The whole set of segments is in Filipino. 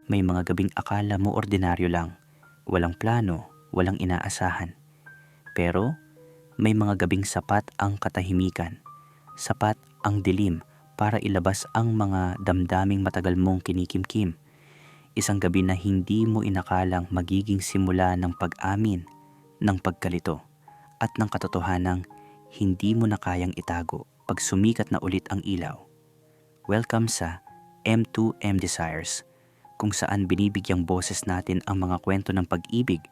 May mga gabing akala mo ordinaryo lang, walang plano, walang inaasahan. Pero may mga gabing sapat ang katahimikan, sapat ang dilim para ilabas ang mga damdaming matagal mong kinikimkim. Isang gabi na hindi mo inakalang magiging simula ng pag-amin, ng pagkalito, at ng katotohanang hindi mo na kayang itago pag sumikat na ulit ang ilaw. Welcome sa M2M Desires, kung saan binibigyang boses natin ang mga kwento ng pag-ibig,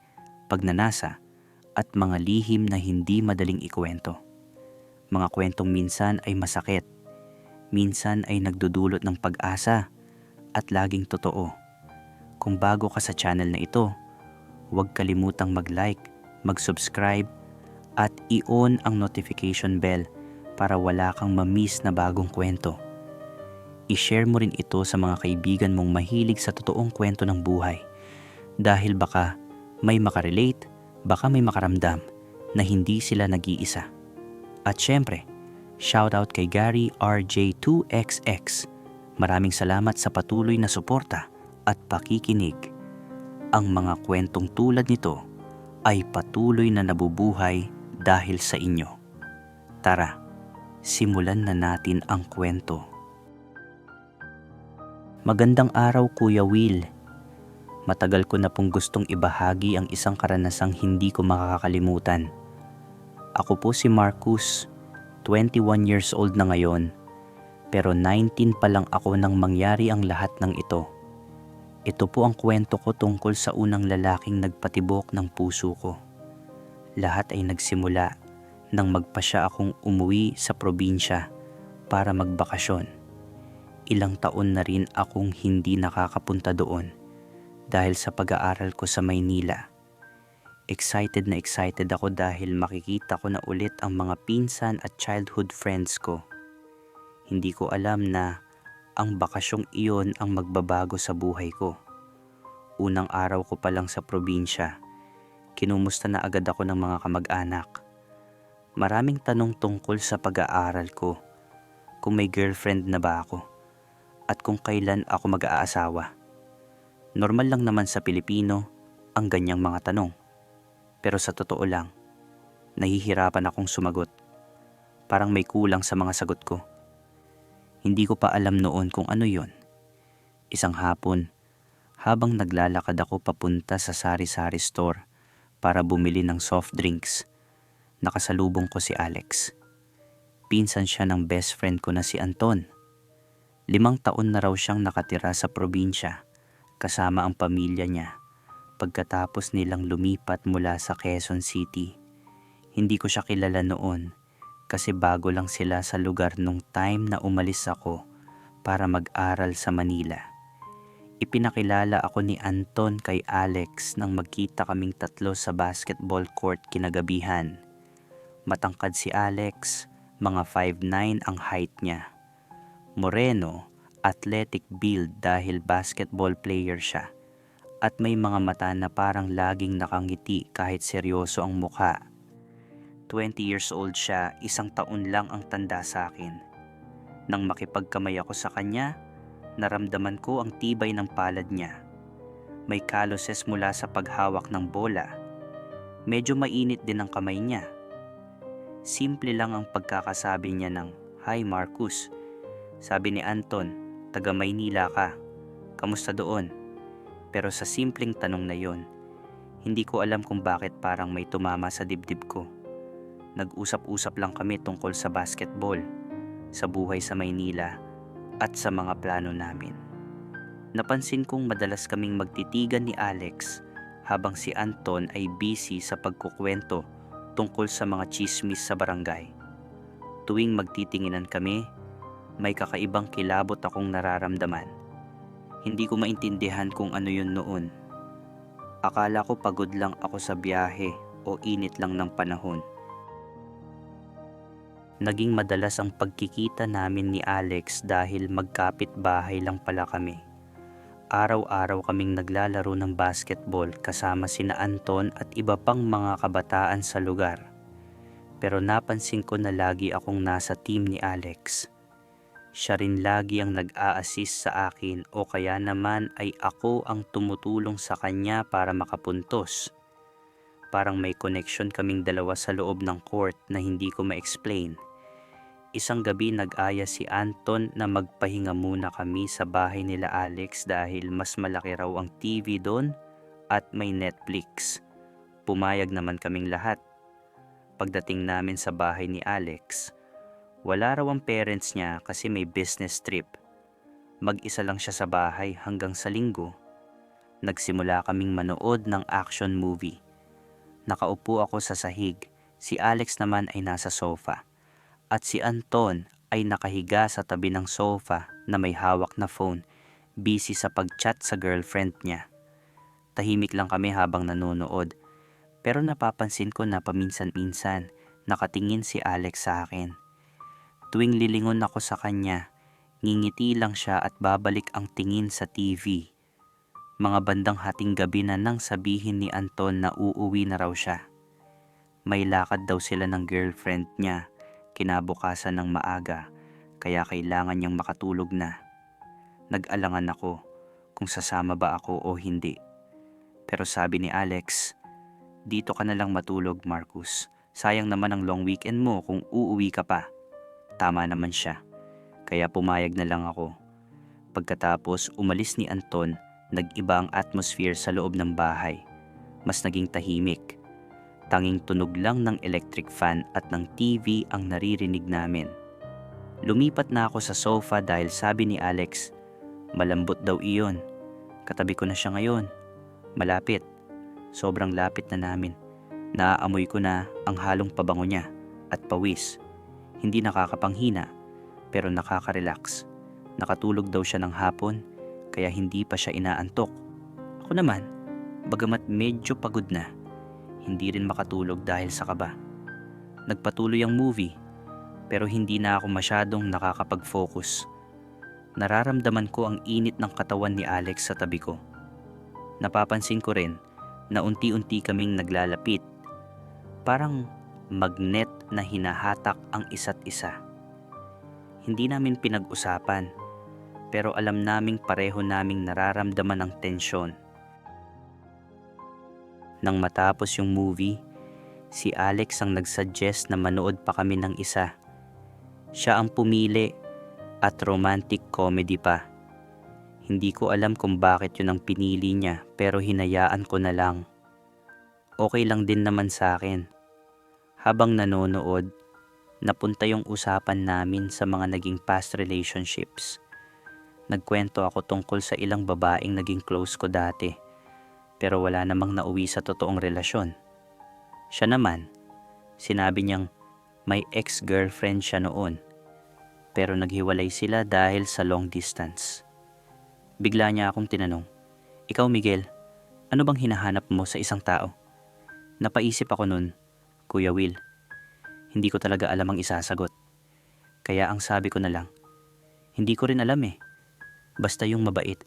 pagnanasa, at mga lihim na hindi madaling ikwento. Mga kwentong minsan ay masakit, minsan ay nagdudulot ng pag-asa, at laging totoo. Kung bago ka sa channel na ito, huwag kalimutang mag-like, mag-subscribe, at i-on ang notification bell para wala kang ma-miss na bagong kwento. I-share mo rin ito sa mga kaibigan mong mahilig sa totoong kwento ng buhay, dahil baka may makarelate, baka may makaramdam na hindi sila nag-iisa. At syempre, shoutout kay Gary RJ2XX. Maraming salamat sa patuloy na suporta at pakikinig. Ang mga kwentong tulad nito ay patuloy na nabubuhay dahil sa inyo. Tara, simulan na natin ang kwento. Magandang araw, Kuya Will. Matagal ko na pong gustong ibahagi ang isang karanasang hindi ko makakalimutan. Ako po si Marcus, 21 years old na ngayon, pero 19 pa lang ako nang mangyari ang lahat ng ito. Ito po ang kwento ko tungkol sa unang lalaking nagpatibok ng puso ko. Lahat ay nagsimula nang magpasya akong umuwi sa probinsya para magbakasyon. Ilang taon na rin akong hindi nakakapunta doon dahil sa pag-aaral ko sa Maynila. Excited na excited ako dahil makikita ko na ulit ang mga pinsan at childhood friends ko. Hindi ko alam na ang bakasyong iyon ang magbabago sa buhay ko. Unang araw ko pa lang sa probinsya, kinumusta na agad ako ng mga kamag-anak. Maraming tanong tungkol sa pag-aaral ko, kung may girlfriend na ba ako, at kung kailan ako mag-aasawa. Normal lang naman sa Pilipino ang ganyang mga tanong. Pero sa totoo lang, nahihirapan akong sumagot. Parang may kulang sa mga sagot ko. Hindi ko pa alam noon kung ano yon. Isang hapon, habang naglalakad ako papunta sa sari-sari store para bumili ng soft drinks, nakasalubong ko si Alex. Pinsan siya ng best friend ko na si Anton. 5 taon na raw siyang nakatira sa probinsya kasama ang pamilya niya pagkatapos nilang lumipat mula sa Quezon City. Hindi ko siya kilala noon kasi bago lang sila sa lugar nung time na umalis ako para mag-aral sa Manila. Ipinakilala ako ni Anton kay Alex nang magkita kaming tatlo sa basketball court kinagabihan. Matangkad si Alex, mga 5'9" ang height niya. Moreno, athletic build dahil basketball player siya, at may mga mata na parang laging nakangiti kahit seryoso ang mukha. 20 years old siya, 1 taon lang ang tanda sa akin. Nang makipagkamay ako sa kanya, naramdaman ko ang tibay ng palad niya. May calluses mula sa paghawak ng bola. Medyo mainit din ang kamay niya. Simple lang ang pagkakasabi niya ng, "Hi Marcus." Sabi ni Anton, "Taga Maynila ka. Kamusta doon?" Pero sa simpleng tanong na yon, hindi ko alam kung bakit parang may tumama sa dibdib ko. Nag-usap-usap lang kami tungkol sa basketball, sa buhay sa Maynila, at sa mga plano namin. Napansin kong madalas kaming magtitigan ni Alex habang si Anton ay busy sa pagkukwento tungkol sa mga chismis sa barangay. Tuwing magtitinginan kami, may kakaibang kilabot akong nararamdaman. Hindi ko maintindihan kung ano yun noon. Akala ko pagod lang ako sa biyahe o init lang ng panahon. Naging madalas ang pagkikita namin ni Alex dahil magkapit-bahay lang pala kami. Araw-araw kaming naglalaro ng basketball kasama sina Anton at iba pang mga kabataan sa lugar. Pero napansin ko na lagi akong nasa team ni Alex. Siya rin lagi ang nag-a-assist sa akin o kaya naman ay ako ang tumutulong sa kanya para makapuntos. Parang may connection kaming dalawa sa loob ng court na hindi ko ma-explain. Isang gabi nag-aya si Anton na magpahinga muna kami sa bahay nila Alex dahil mas malaki raw ang TV doon at may Netflix. Pumayag naman kaming lahat. Pagdating namin sa bahay ni Alex, wala raw ang parents niya kasi may business trip. Mag-isa lang siya sa bahay hanggang sa linggo. Nagsimula kaming manood ng action movie. Nakaupo ako sa sahig, si Alex naman ay nasa sofa. At si Anton ay nakahiga sa tabi ng sofa na may hawak na phone, busy sa pag-chat sa girlfriend niya. Tahimik lang kami habang nanonood, pero napapansin ko na paminsan-minsan nakatingin si Alex sa akin. Tuwing lilingon ako sa kanya, ngingiti lang siya at babalik ang tingin sa TV. Mga bandang hating gabi na nang sabihin ni Anton na uuwi na raw siya. May lakad daw sila ng girlfriend niya, kinabukasan ng maaga, kaya kailangan niyang makatulog na. Nag-alangan ako kung sasama ba ako o hindi. Pero sabi ni Alex, "Dito ka na lang matulog, Marcus. Sayang naman ang long weekend mo kung uuwi ka pa." Tama naman siya, kaya pumayag na lang ako. Pagkatapos umalis ni Anton, nag-iba ang atmosphere sa loob ng bahay. Mas naging tahimik. Tanging tunog lang ng electric fan at ng TV ang naririnig namin. Lumipat na ako sa sofa dahil sabi ni Alex, malambot daw iyon. Katabi ko na siya ngayon. Malapit. Sobrang lapit na namin. Naaamoy ko na ang halong pabango niya at pawis. Hindi nakakapanghina, pero nakaka-relax. Nakatulog daw siya ng hapon, kaya hindi pa siya inaantok. Ako naman, bagamat medyo pagod na, hindi rin makatulog dahil sa kaba. Nagpatuloy ang movie, pero hindi na ako masyadong nakakapag-focus. Nararamdaman ko ang init ng katawan ni Alex sa tabi ko. Napapansin ko rin na unti-unti kaming naglalapit. Parang magnet na hinahatak ang isa't isa. Hindi namin pinag-usapan, pero alam naming pareho naming nararamdaman ang tensyon. Nang matapos yung movie, si Alex ang nagsuggest na manood pa kami ng isa. Siya ang pumili at romantic comedy pa. Hindi ko alam kung bakit yun ang pinili niya, pero hinayaan ko na lang. Okay lang din naman sa akin. Habang nanonood, napunta yung usapan namin sa mga naging past relationships. Nagkwento ako tungkol sa ilang babaeng naging close ko dati, pero wala namang nauwi sa totoong relasyon. Siya naman, sinabi niyang may ex-girlfriend siya noon, pero naghiwalay sila dahil sa long distance. Bigla niya akong tinanong, "Ikaw Miguel, ano bang hinahanap mo sa isang tao?" Napaisip ako nun, Kuya Will. Hindi ko talaga alam ang isasagot. Kaya ang sabi ko na lang, hindi ko rin alam eh. Basta yung mabait,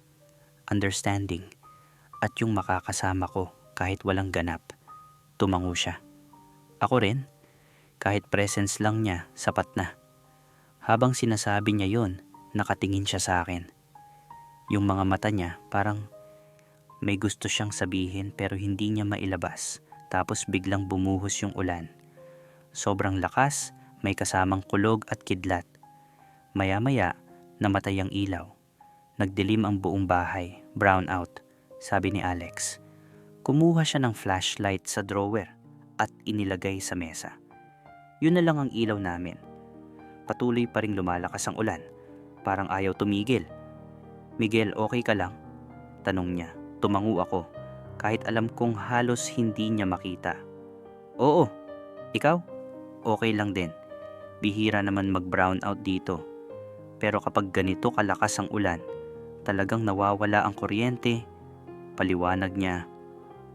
understanding, at yung makakasama ko kahit walang ganap. Tumango siya. Ako rin, kahit presence lang niya, sapat na. Habang sinasabi niya yon, nakatingin siya sa akin. Yung mga mata niya parang may gusto siyang sabihin pero hindi niya mailabas. Tapos biglang bumuhos yung ulan. Sobrang lakas, may kasamang kulog at kidlat. Maya-maya, namatay ang ilaw. Nagdilim ang buong bahay, brown out, sabi ni Alex. Kumuha siya ng flashlight sa drawer at inilagay sa mesa. Yun na lang ang ilaw namin. Patuloy pa ring lumalakas ang ulan, parang ayaw tumigil. "Miguel, okay ka lang?" Tanong niya. Tumango ako. Kahit alam kong halos hindi niya makita. "Oo, ikaw?" "Okay lang din. Bihira naman mag-brown out dito. Pero kapag ganito kalakas ang ulan, talagang nawawala ang kuryente." Paliwanag niya.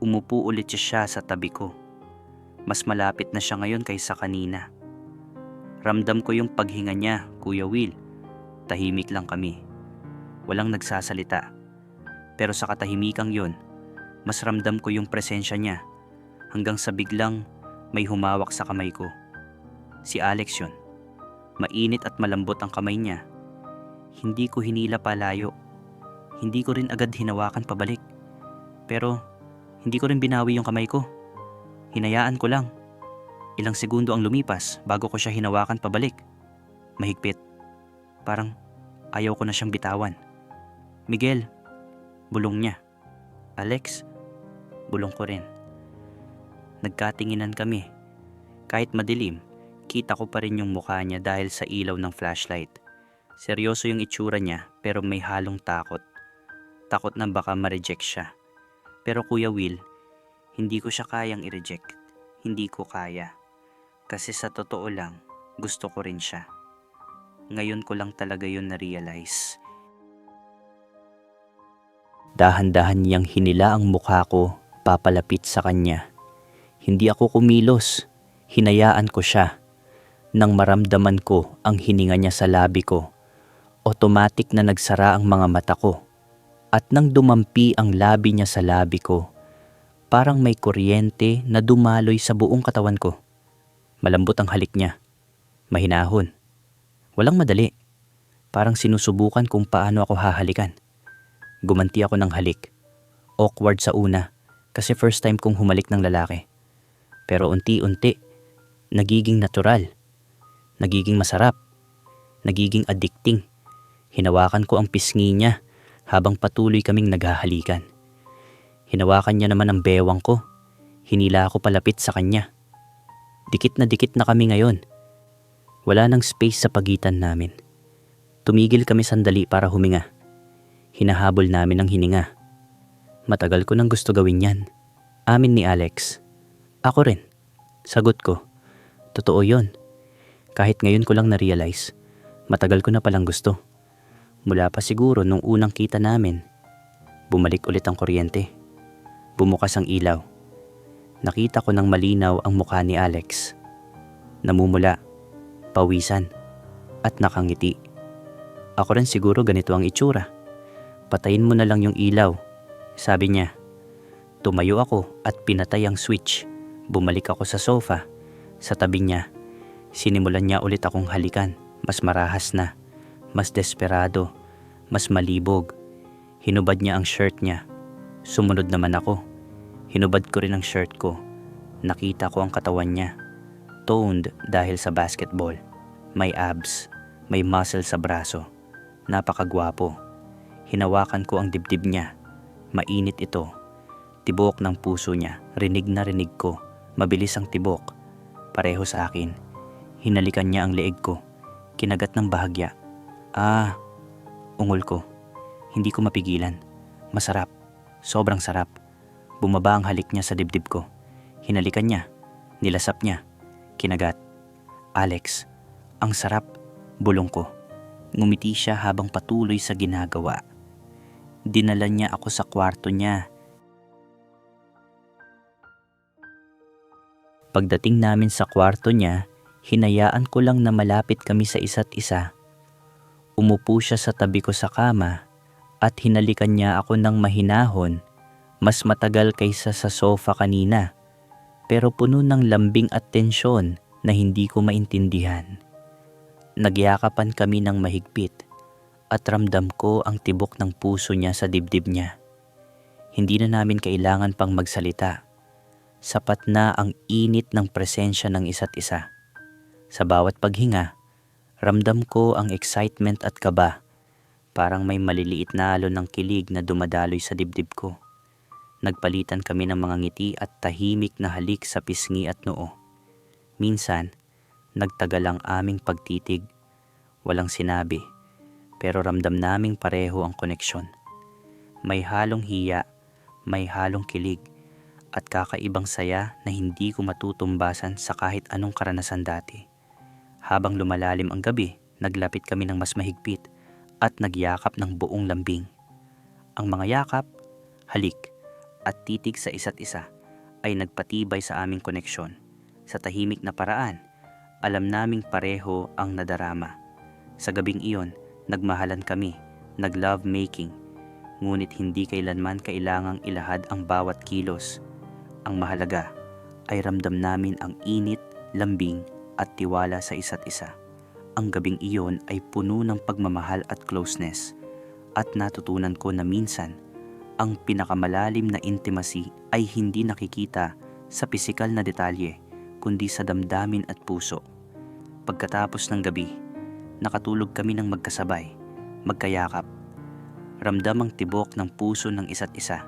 Umupo ulit siya sa tabi ko. Mas malapit na siya ngayon kaysa kanina. Ramdam ko yung paghinga niya, Kuya Will. Tahimik lang kami. Walang nagsasalita. Pero sa katahimikang yon, mas ramdam ko yung presensya niya hanggang sa biglang may humawak sa kamay ko. Si Alex yun. Mainit at malambot ang kamay niya. Hindi ko hinila palayo. Hindi ko rin agad hinawakan pabalik. Pero hindi ko rin binawi yung kamay ko. Hinayaan ko lang. Ilang segundo ang lumipas bago ko siya hinawakan pabalik. Mahigpit. Parang ayaw ko na siyang bitawan. Miguel, bulong niya. Alex, bulong ko rin. Nagkatinginan kami. Kahit madilim, kita ko pa rin yung mukha niya dahil sa ilaw ng flashlight. Seryoso yung itsura niya pero may halong takot. Takot na baka ma-reject siya. Pero Kuya Will, hindi ko siya kayang i-reject. Hindi ko kaya. Kasi sa totoo lang, gusto ko rin siya. Ngayon ko lang talaga yun na-realize. Dahan-dahan niyang hinila ang mukha ko papalapit sa kanya. Hindi ako kumilos. Hinayaan ko siya. Nang maramdaman ko ang hininga niya sa labi ko, automatic na nagsara ang mga mata ko. At nang dumampi ang labi niya sa labi ko, parang may kuryente na dumaloy sa buong katawan ko. Malambot ang halik niya. Mahinahon. Walang madali. Parang sinusubukan kung paano ako hahalikan. Gumanti ako ng halik. Awkward sa una kasi first time kong humalik ng lalaki. Pero unti-unti, nagiging natural. Nagiging masarap. Nagiging addicting. Hinawakan ko ang pisngi niya habang patuloy kaming naghahalikan. Hinawakan niya naman ang bewang ko. Hinila ako palapit sa kanya. Dikit na kami ngayon. Wala nang space sa pagitan namin. Tumigil kami sandali para huminga. Hinahabol namin ang hininga. Matagal ko nang gusto gawin yan. Amin ni Alex. Ako rin. Sagot ko. Totoo yon. Kahit ngayon ko lang na-realize, matagal ko na palang gusto. Mula pa siguro nung unang kita namin. Bumalik ulit ang kuryente. Bumukas ang ilaw. Nakita ko ng malinaw ang mukha ni Alex. Namumula, pawisan, at nakangiti. Ako rin siguro ganito ang itsura. Patayin mo na lang yung ilaw, sabi niya. Tumayo ako at pinatay ang switch. Bumalik ako sa sofa. Sa tabi niya, sinimulan niya ulit akong halikan. Mas marahas na, mas desperado, mas malibog. Hinubad niya ang shirt niya. Sumunod naman ako. Hinubad ko rin ang shirt ko. Nakita ko ang katawan niya. Toned dahil sa basketball. May abs, may muscle sa braso. Napakagwapo. Hinawakan ko ang dibdib niya. Mainit ito. Tibok ng puso niya. Rinig na rinig ko. Mabilis ang tibok. Pareho sa akin. Hinalikan niya ang leeg ko. Kinagat ng bahagya. Ungol ko. Hindi ko mapigilan. Masarap. Sobrang sarap. Bumaba ang halik niya sa dibdib ko. Hinalikan niya. Nilasap niya. Kinagat. Alex, ang sarap. Bulong ko. Ngumiti siya habang patuloy sa ginagawa. Dinala niya ako sa kwarto niya. Pagdating namin sa kwarto niya, hinayaan ko lang na malapit kami sa isa't isa. Umupo siya sa tabi ko sa kama at hinalikan niya ako ng mahinahon, mas matagal kaysa sa sofa kanina, pero puno ng lambing at tensyon na hindi ko maintindihan. Nagyakapan kami ng mahigpit at ramdam ko ang tibok ng puso niya sa dibdib niya. Hindi na namin kailangan pang magsalita. Sapat na ang init ng presensya ng isa't isa. Sa bawat paghinga, ramdam ko ang excitement at kaba. Parang may maliliit na alon ng kilig na dumadaloy sa dibdib ko. Nagpalitan kami ng mga ngiti at tahimik na halik sa pisngi at noo. Minsan, nagtagal ang aming pagtitig. Walang sinabi, pero ramdam naming pareho ang koneksyon. May halong hiya, may halong kilig, at kakaibang saya na hindi ko matutumbasan sa kahit anong karanasan dati. Habang lumalalim ang gabi, naglapit kami ng mas mahigpit at nagyakap ng buong lambing. Ang mga yakap, halik, at titig sa isa't isa ay nagpatibay sa aming koneksyon. Sa tahimik na paraan, alam naming pareho ang nadarama. Sa gabing iyon, nagmahalan kami, nag-love making, ngunit hindi kailanman kailangang ilahad ang bawat kilos. Ang mahalaga ay ramdam namin ang init, lambing at tiwala sa isa't isa. Ang gabing iyon ay puno ng pagmamahal at closeness, at natutunan ko na minsan, ang pinakamalalim na intimacy ay hindi nakikita sa pisikal na detalye, kundi sa damdamin at puso. Pagkatapos ng gabi, nakatulog kami ng magkasabay, magkayakap. Ramdam ang tibok ng puso ng isa't isa,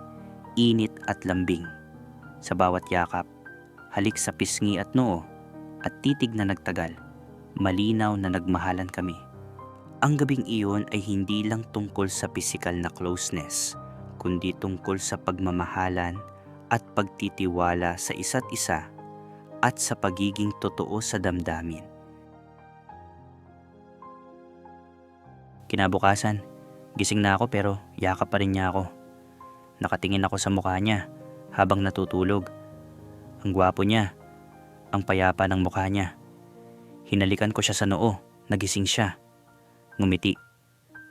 init at lambing. Sa bawat yakap, halik sa pisngi at noo, at titig na nagtagal, malinaw na nagmahalan kami. Ang gabing iyon ay hindi lang tungkol sa pisikal na closeness, kundi tungkol sa pagmamahalan at pagtitiwala sa isa't isa at sa pagiging totoo sa damdamin. Kinabukasan, gising na ako pero yakap pa rin niya ako. Nakatingin ako sa mukha niya habang natutulog. Ang gwapo niya, ang payapa ng mukha niya. Hinalikan ko siya sa noo, nagising siya. Ngumiti.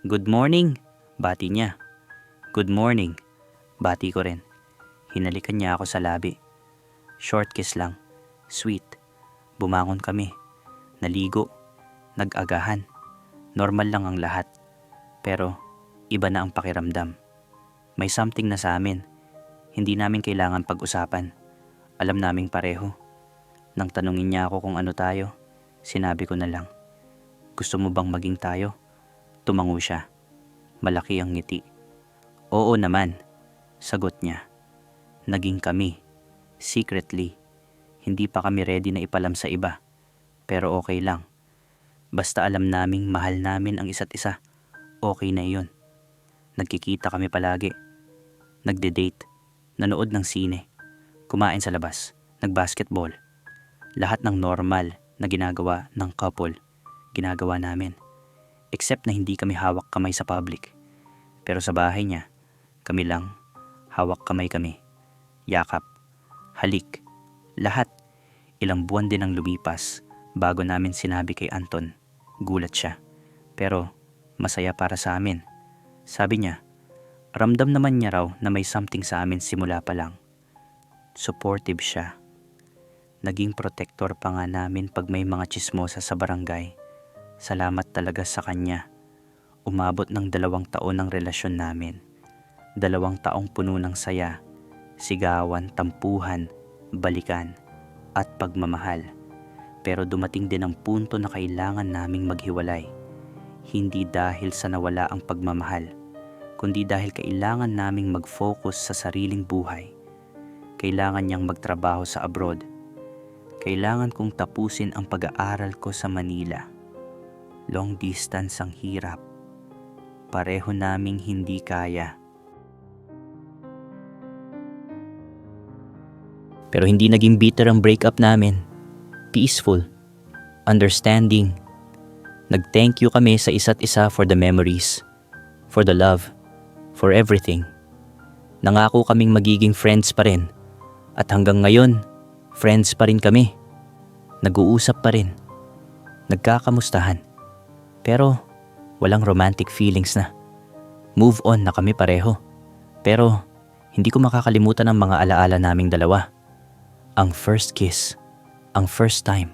"Good morning," bati niya. "Good morning," bati ko rin. Hinalikan niya ako sa labi. Short kiss lang, sweet. Bumangon kami. Naligo, nag-agahan. Normal lang ang lahat. Pero iba na ang pakiramdam. May something na sa amin. Hindi namin kailangan pag-usapan. Alam naming pareho. Nang tanungin niya ako kung ano tayo, sinabi ko na lang, "Gusto mo bang maging tayo?" Tumango siya. Malaki ang ngiti. "Oo naman," sagot niya. Naging kami. Secretly. Hindi pa kami ready na ipalam sa iba. Pero okay lang. Basta alam naming mahal namin ang isa't isa. Okay na iyon. Nagkikita kami palagi. Nagde-date. Nanood ng sine. Kumain sa labas. Nagbasketball. Lahat ng normal na ginagawa ng couple, ginagawa namin. Except na hindi kami hawak kamay sa public. Pero sa bahay niya, kami lang, hawak kamay kami. Yakap, halik, lahat. Ilang buwan din ang lumipas bago namin sinabi kay Anton. Gulat siya. Pero masaya para sa amin. Sabi niya, ramdam naman niya raw na may something sa amin simula pa lang. Supportive siya. Naging protector pa nga namin pag may mga tsismosa sa barangay. Salamat talaga sa kanya. Umabot ng 2 taon ang relasyon namin. 2 taong puno ng saya, sigawan, tampuhan, balikan, at pagmamahal. Pero dumating din ang punto na kailangan naming maghiwalay. Hindi dahil sa nawala ang pagmamahal, kundi dahil kailangan naming mag-focus sa sariling buhay. Kailangan niyang magtrabaho sa abroad. Kailangan kong tapusin ang pag-aaral ko sa Manila. Long distance ang hirap. Pareho naming hindi kaya. Pero hindi naging bitter ang breakup namin. Peaceful. Understanding. Nag-thank you kami sa isa't isa for the memories, for the love, for everything. Nangako kaming magiging friends pa rin. At hanggang ngayon, friends pa rin kami. Nag-uusap pa rin. Nagkakamustahan. Pero walang romantic feelings na. Move on na kami pareho. Pero hindi ko makakalimutan ang mga alaala naming dalawa. Ang first kiss, ang first time,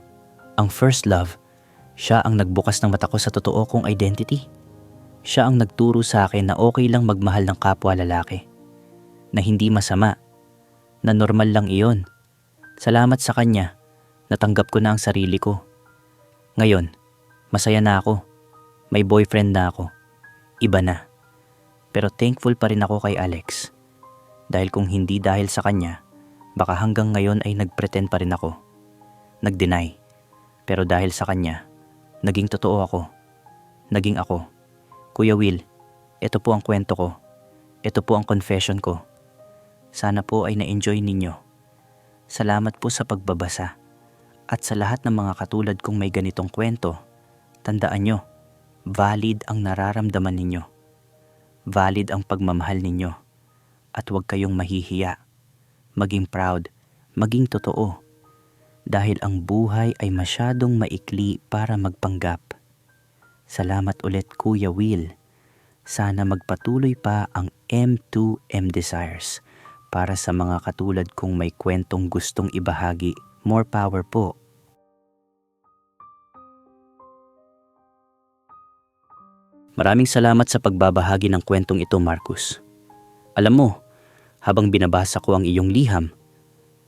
ang first love. Siya ang nagbukas ng mata ko sa totoo kong identity. Siya ang nagturo sa akin na okay lang magmahal ng kapwa lalaki. Na hindi masama. Na normal lang iyon. Salamat sa kanya. Natanggap ko na ang sarili ko. Ngayon, masaya na ako. May boyfriend na ako. Iba na. Pero thankful pa rin ako kay Alex. Dahil kung hindi dahil sa kanya, baka hanggang ngayon ay nagpretend pa rin ako. Nag-deny. Pero dahil sa kanya, naging totoo ako. Naging ako. Kuya Will, ito po ang kwento ko. Ito po ang confession ko. Sana po ay na-enjoy ninyo. Salamat po sa pagbabasa. At sa lahat ng mga katulad kong may ganitong kwento, tandaan nyo, valid ang nararamdaman ninyo. Valid ang pagmamahal ninyo. At huwag kayong mahihiya. Maging proud, maging totoo. Dahil ang buhay ay masyadong maikli para magpanggap. Salamat ulit Kuya Will. Sana magpatuloy pa ang M2M Desires para sa mga katulad kong may kwentong gustong ibahagi. More power po. Maraming salamat sa pagbabahagi ng kwentong ito, Marcus. Alam mo, habang binabasa ko ang iyong liham,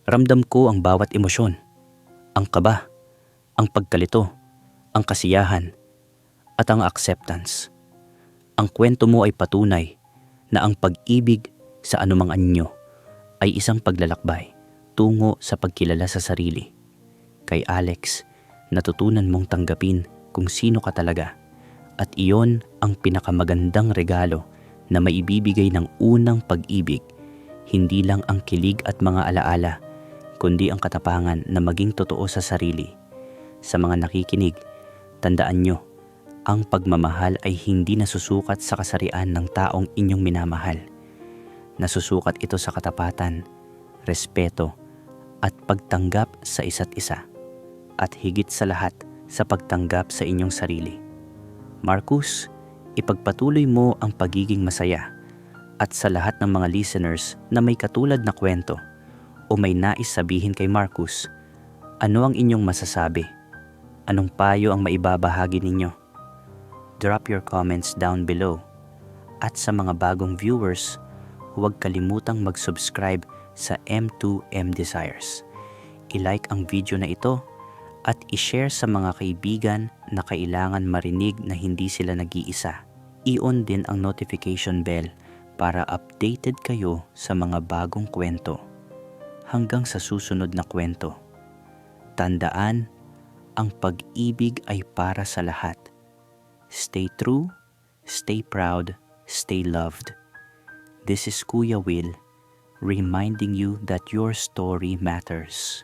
ramdam ko ang bawat emosyon. Ang kaba, ang pagkalito, ang kasiyahan, at ang acceptance. Ang kwento mo ay patunay na ang pag-ibig sa anumang anyo ay isang paglalakbay tungo sa pagkilala sa sarili. Kay Alex, natutunan mong tanggapin kung sino ka talaga at iyon ang pinakamagandang regalo na maibibigay ng unang pag-ibig, hindi lang ang kilig at mga alaala, kundi ang katapangan na maging totoo sa sarili. Sa mga nakikinig, tandaan nyo, ang pagmamahal ay hindi nasusukat sa kasarian ng taong inyong minamahal. Nasusukat ito sa katapatan, respeto, at pagtanggap sa isa't isa. At higit sa lahat, sa pagtanggap sa inyong sarili. Marcus, ipagpatuloy mo ang pagiging masaya. At sa lahat ng mga listeners na may katulad na kwento o may nais sabihin kay Marcus, ano ang inyong masasabi? Anong payo ang maibabahagi ninyo? Drop your comments down below. At sa mga bagong viewers, huwag kalimutang mag-subscribe sa M2M Desires. I-like ang video na ito at i-share sa mga kaibigan na kailangan marinig na hindi sila nag-iisa. I-on din ang notification bell para updated kayo sa mga bagong kwento. Hanggang sa susunod na kwento. Tandaan, ang pag-ibig ay para sa lahat. Stay true, stay proud, stay loved. This is Kuya Will, reminding you that your story matters.